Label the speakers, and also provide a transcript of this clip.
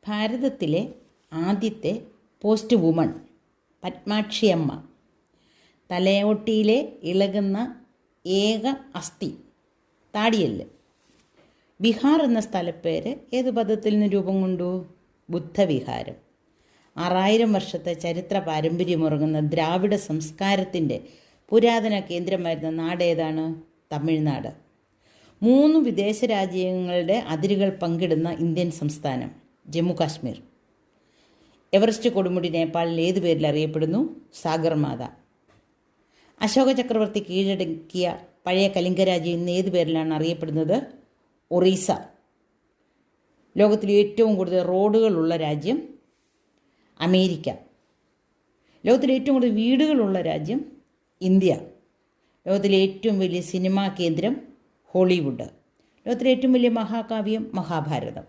Speaker 1: ഭാരതത്തിലെ ആദ്യത്തെ post woman പത്മാക്ഷിയമ്മ. തലയോട്ടിയിലെ ഇളകുന്ന ഏക അസ്ഥി താടിയല്ല്. വിഹാർ എന്ന സ്ഥലപ്പേര് ഏത് പദത്തിൽ നിന്ന് രൂപം കൊണ്ടു? ബുദ്ധവിഹാരം. 6000 വർഷത്തെ ചരിത്ര പാരമ്പര്യമുറങ്ങുന്ന ദ്രാവിഡ സംസ്കാരത്തിൻ്റെ പുരാതന കേന്ദ്രമായിരുന്ന നാട് ഏതാണ്? തമിഴ്നാട്. 3 വിദേശ രാജ്യങ്ങളുടെ അതിരുകൾ പങ്കിടുന്ന ഇന്ത്യൻ സംസ്ഥാനം ജമ്മു കാശ്മീർ. എവറസ്റ്റ് കൊടുമുടി നേപ്പാളിൽ ഏത് പേരിൽ അറിയപ്പെടുന്നു? സാഗർമാത. അശോക ചക്രവർത്തി കീഴടക്കിയ പഴയ കലിംഗ രാജ്യം ഇന്ന് ഏത് പേരിലാണ് അറിയപ്പെടുന്നത്? ഒറീസ. ലോകത്തിലെ ഏറ്റവും കൂടുതൽ റോഡുകളുള്ള രാജ്യം അമേരിക്ക. ലോകത്തിലെ ഏറ്റവും കൂടുതൽ വീടുകളുള്ള രാജ്യം ഇന്ത്യ. ലോകത്തിലെ ഏറ്റവും വലിയ സിനിമാ കേന്ദ്രം ഹോളിവുഡ്. ലോകത്തിലെ ഏറ്റവും വലിയ മഹാകാവ്യം മഹാഭാരതം.